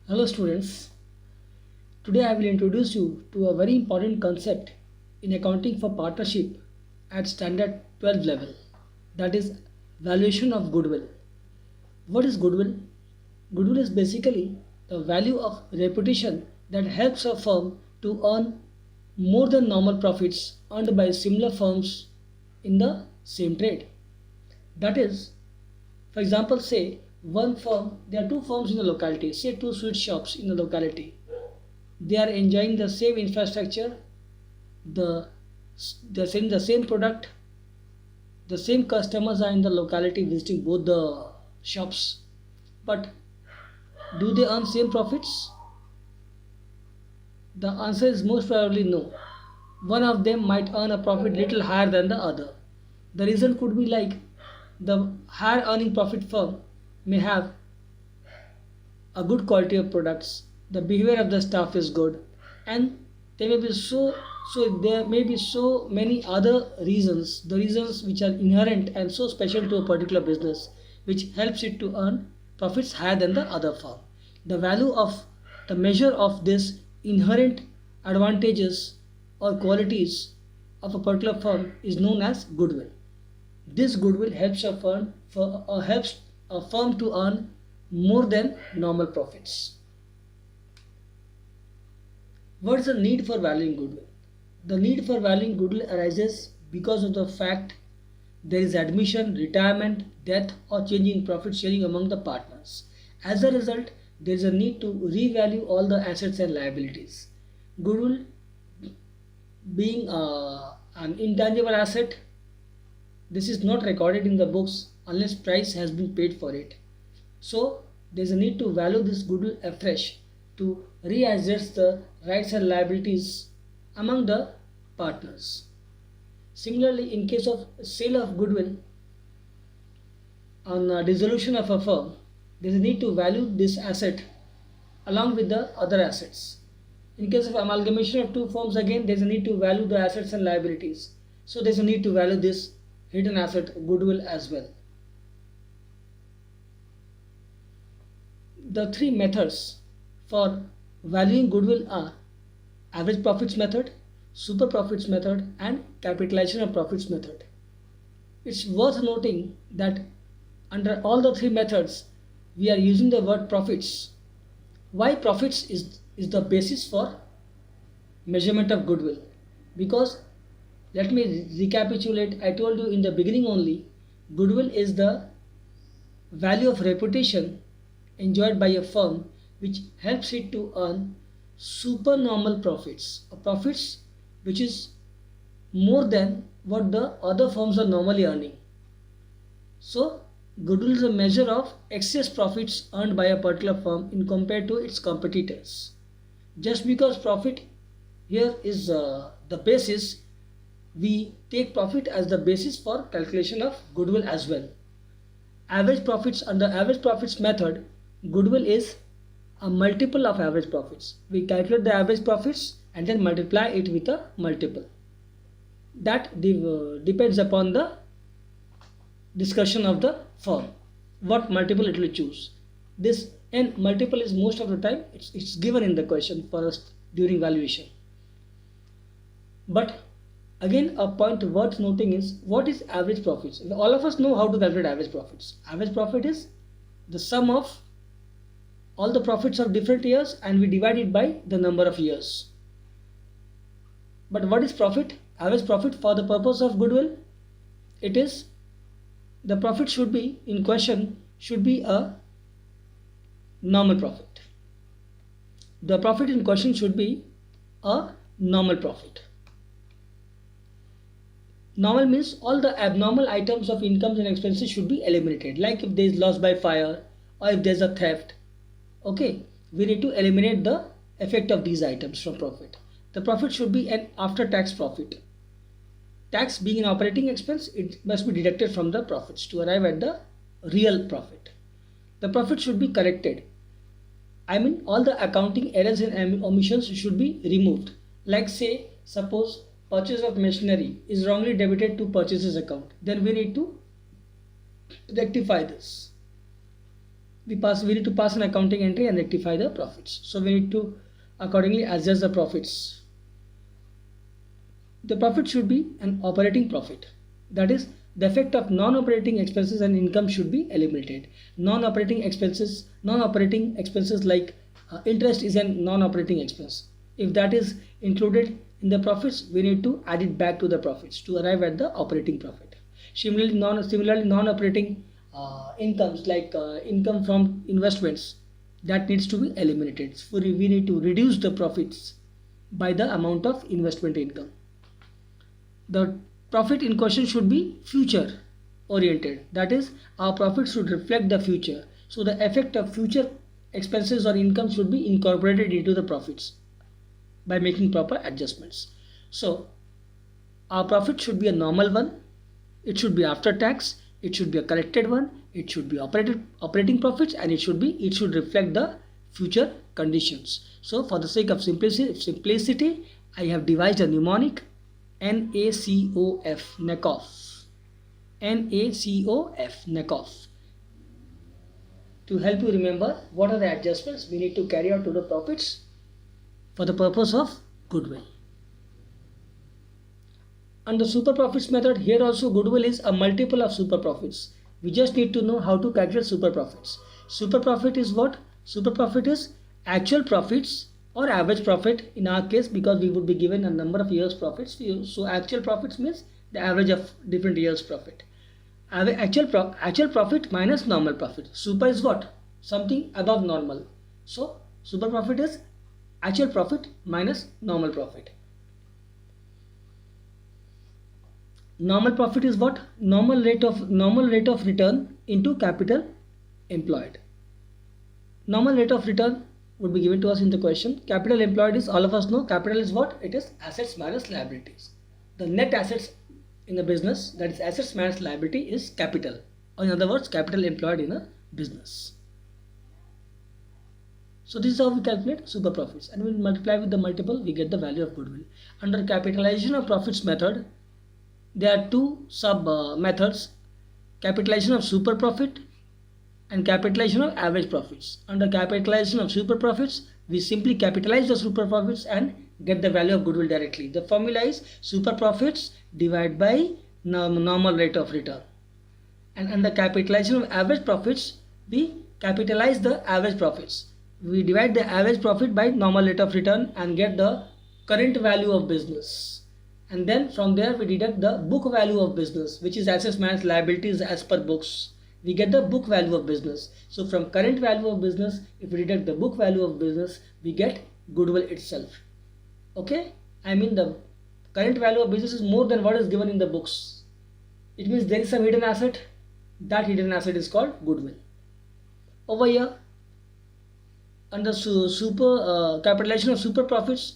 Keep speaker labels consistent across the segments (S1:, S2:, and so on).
S1: Hello students, today I will introduce you to a very important concept in accounting for partnership at standard 12 level, that is valuation of goodwill. What is goodwill? Goodwill is basically the value of reputation that helps a firm to earn more than normal profits earned by similar firms in the same trade. That is, for example, say one firm, there are two firms in the locality, say two sweet shops in the locality. They are enjoying the same infrastructure, the they're selling the same product, the same customers are in the locality visiting both the shops. But do they earn same profits? The answer is most probably no. One of them might earn a profit little higher than the other. The reason could be like the higher earning profit firm may have a good quality of products, the behavior of the staff is good, and there may be there may be so many other reasons, the reasons which are inherent and so special to a particular business, which helps it to earn profits higher than the other firm. The value of the measure of this inherent advantages or qualities of a particular firm is known as goodwill. This goodwill helps a firm to earn more than normal profits. What is the need for valuing goodwill? The need for valuing goodwill arises because of the fact there is admission, retirement, death, or change in profit sharing among the partners. As a result, there is a need to revalue all the assets and liabilities. Goodwill being an intangible asset, this is not recorded in the books unless price has been paid for it. So there is a need to value this goodwill afresh to readjust the rights and liabilities among the partners. Similarly, in case of sale of goodwill on dissolution of a firm, there is a need to value this asset along with the other assets. In case of amalgamation of two firms, again there is a need to value the assets and liabilities. So there is a need to value this hidden asset goodwill as well. The three methods for valuing goodwill are average profits method, super profits method, and capitalization of profits method. It's worth noting that under all the three methods we are using the word profits. Why profits is the basis for measurement of goodwill? Because let me recapitulate, I told you in the beginning only, goodwill is the value of reputation enjoyed by a firm which helps it to earn supernormal profits, or profits which is more than what the other firms are normally earning. So goodwill is a measure of excess profits earned by a particular firm in compared to its competitors. Just because profit here is the basis, we take profit as the basis for calculation of goodwill as well. Average profits, under average profits method, goodwill is a multiple of average profits. We calculate the average profits and then multiply it with a multiple. That depends upon the discussion of the firm, what multiple it will choose. This n multiple is most of the time it's given in the question for us during valuation. But again, a point worth noting is, what is average profits? All of us know how to calculate average profits. Average profit is the sum of all the profits of different years and we divide it by the number of years. But what is profit? Average profit for the purpose of goodwill, it is the profit should be in question should be a normal profit. The profit in question should be a normal profit. Normal means all the abnormal items of incomes and expenses should be eliminated, like if there is loss by fire or if there is a theft. Okay, we need to eliminate the effect of these items from profit. The profit should be an after tax profit. Tax being an operating expense, it must be deducted from the profits to arrive at the real profit. The profit should be corrected. I mean, all the accounting errors and omissions should be removed. Like say, suppose purchase of machinery is wrongly debited to purchases account. Then we need to rectify this. we need to pass an accounting entry and rectify the profits. So we need to accordingly adjust the profits. The profit should be an operating profit. That is, the effect of non-operating expenses and income should be eliminated. Non-operating expenses like interest is a non-operating expense. If that is included in the profits, we need to add it back to the profits to arrive at the operating profit. Similarly, non-operating incomes like income from investments, that needs to be eliminated. So we need to reduce the profits by the amount of investment income. The profit in question should be future oriented. That is, our profit should reflect the future. So the effect of future expenses or income should be incorporated into the profits by making proper adjustments. So our profit should be a normal one. It should be after tax. It should be a corrected one. It should be operating profits, and it should reflect the future conditions. So for the sake of simplicity, I have devised a mnemonic NACOF, NACOF, NACOF, to help you remember what are the adjustments we need to carry out to the profits for the purpose of goodwill. Under super profits method, here also goodwill is a multiple of super profits. We just need to know how to calculate super profits. Super profit is what? Super profit is actual profits or average profit in our case, because we would be given a number of years profits. So actual profits means the average of different years profit. Actual profit minus normal profit. Super is what? Something above normal. So super profit is actual profit minus normal profit. Normal profit is what? Normal rate of return into capital employed. Normal rate of return would be given to us in the question. Capital employed is, all of us know, capital is what? It is assets minus liabilities. The net assets in a business, that is assets minus liability, is capital. Or in other words, capital employed in a business. So this is how we calculate super profits, and we multiply with the multiple, we get the value of goodwill. Under capitalization of profits method, there are two sub methods: capitalization of super profit and capitalization of average profits. Under capitalization of super profits, we simply capitalize the super profits and get the value of goodwill directly. The formula is super profits divided by normal rate of return. And under capitalization of average profits, we capitalize the average profits. We divide the average profit by normal rate of return and get the current value of business. And then from there we deduct the book value of business, which is assets minus liabilities as per books. We get the book value of business. So from current value of business, if we deduct the book value of business, we get goodwill itself. Okay? I mean, the current value of business is more than what is given in the books. It means there is some hidden asset. That hidden asset is called goodwill. Over here, under capitalization of super profits,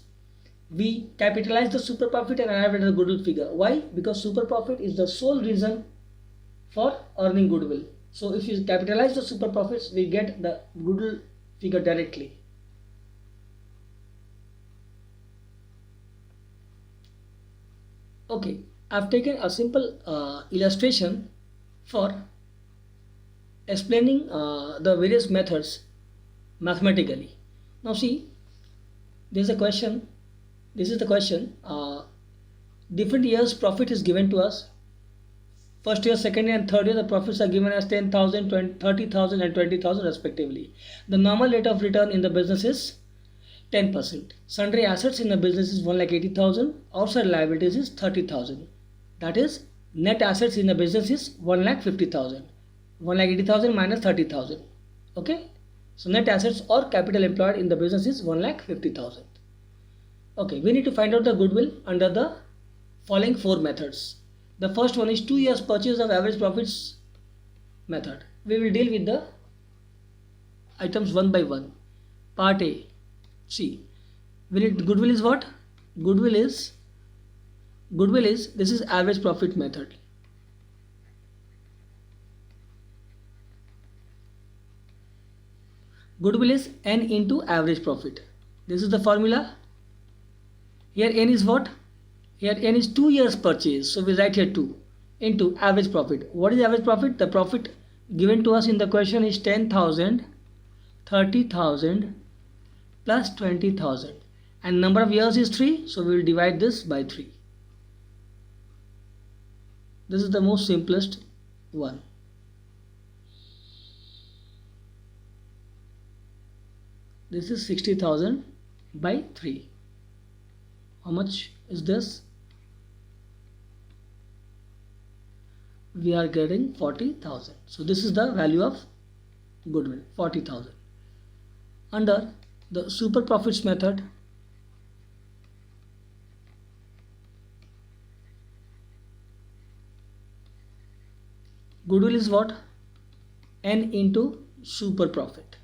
S1: we capitalize the super profit and arrive at the goodwill figure. Why? Because super profit is the sole reason for earning goodwill. So if you capitalize the super profits, we get the goodwill figure directly. Okay, I've taken a simple illustration for explaining the various methods mathematically. Now see, there is a question. This is the question. Different years profit is given to us. First year, second year and third year, the profits are given as 10,000, 30,000 and 20,000 respectively. The normal rate of return in the business is 10%. Sundry assets in the business is 1,80,000. Outside liabilities is 30,000. That is, net assets in the business is 1,50,000. 1,80,000 minus 30,000. Okay. So net assets or capital employed in the business is 1,50,000. Okay, we need to find out the goodwill under the following four methods. The first one is 2 years purchase of average profits method. We will deal with the items one by one. Part A. See, we need goodwill is what? Goodwill is this is average profit method. Goodwill is N into average profit. This is the formula. Here N is what? Here N is 2 years purchase. So we write here 2 into average profit. What is average profit? The profit given to us in the question is 10,000, 30,000 plus 20,000, and number of years is 3, so we will divide this by 3. This is the most simplest one. This is 60,000 by 3. How much is this? We are getting 40,000. So this is the value of goodwill, 40,000. Under the super profits method, goodwill is what? N into super profit.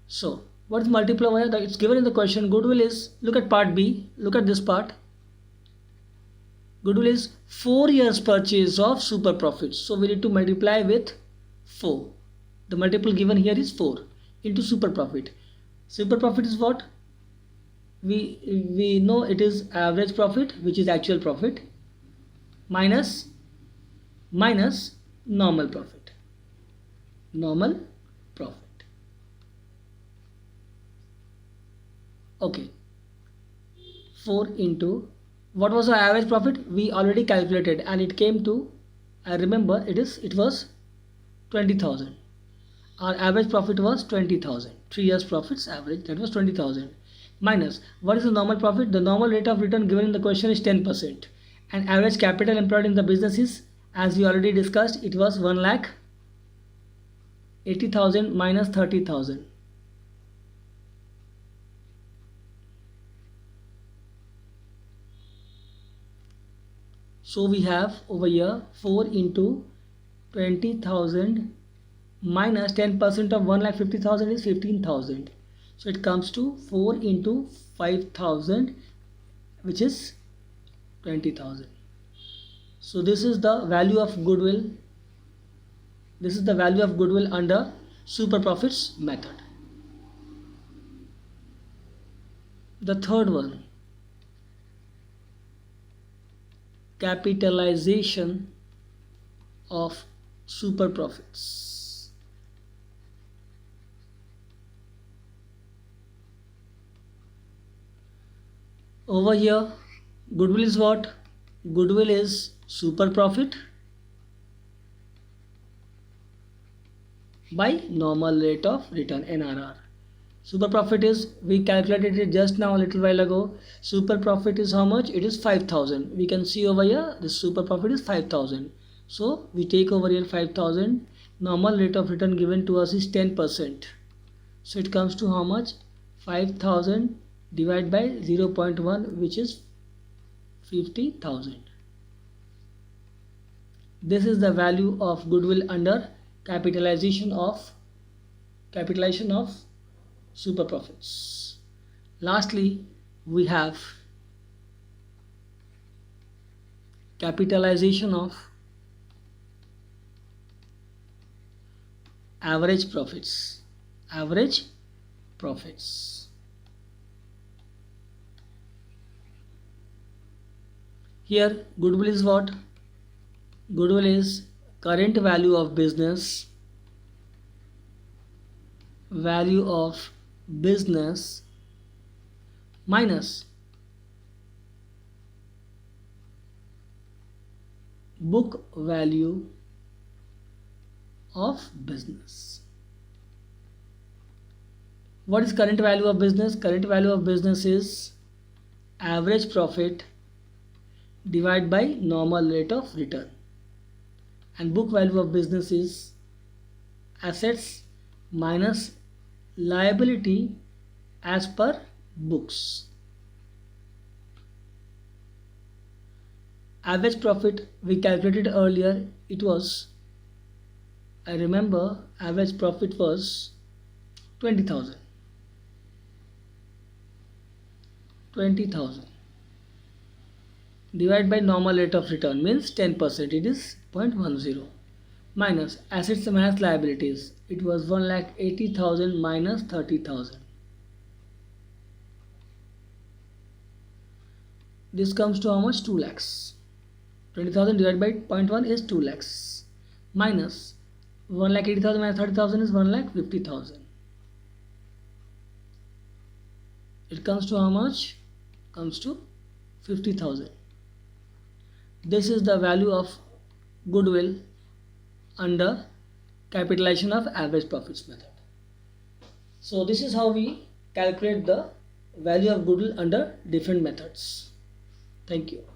S1: So what is multiple over here? It's given in the question. Goodwill is, look at part B, look at this part. Goodwill is 4 years purchase of super profits. So we need to multiply with 4. The multiple given here is 4 into super profit. Super profit is what? We know it is average profit, which is actual profit, minus normal profit. Normal profit. Okay. 4 into, what was the average profit? We already calculated, and it came to, I remember it was 20,000. Our average profit was 20,000. 3 years profits average, that was 20,000. Minus, what is the normal profit? The normal rate of return given in the question is 10%. And average capital employed in the business is, as we already discussed, it was 1,80,000 minus 30,000. So we have over here 4 into 20,000 minus 10% of 1,50,000 is 15,000. So it comes to 4 into 5,000, which is 20,000. So this is the value of goodwill. This is the value of goodwill under super profits method. The third one, capitalization of super profits. Over here, goodwill is what? Goodwill is super profit by normal rate of return, NRR. Super profit is, we calculated it just now a little while ago. Super profit is how much? It is 5,000. We can see over here the super profit is 5,000. So we take over here 5,000. Normal rate of return given to us is 10%. So it comes to how much? 5,000 divided by 0.1, which is 50,000. This is the value of goodwill under capitalization of super profits. Lastly, we have capitalization of average profits. Average profits. Here goodwill is what? Goodwill is current value of business, minus book value of business. What is current value of business? Current value of business is average profit divided by normal rate of return, and book value of business is assets minus liability as per books. Average profit we calculated earlier, it was, I remember, average profit was 20,000. 20,000 divided by normal rate of return means 10%, it is 0.10, minus assets minus liabilities, it was 1,80,000 minus 30,000. This comes to how much? 2 lakhs. 20,000 divided by 0.1 is 2 lakhs. Minus 1,80,000 minus 30,000 is 1,50,000. It comes to how much? Comes to 50,000. This is the value of goodwill under capitalization of average profits method. So this is how we calculate the value of goodwill under different methods. Thank you.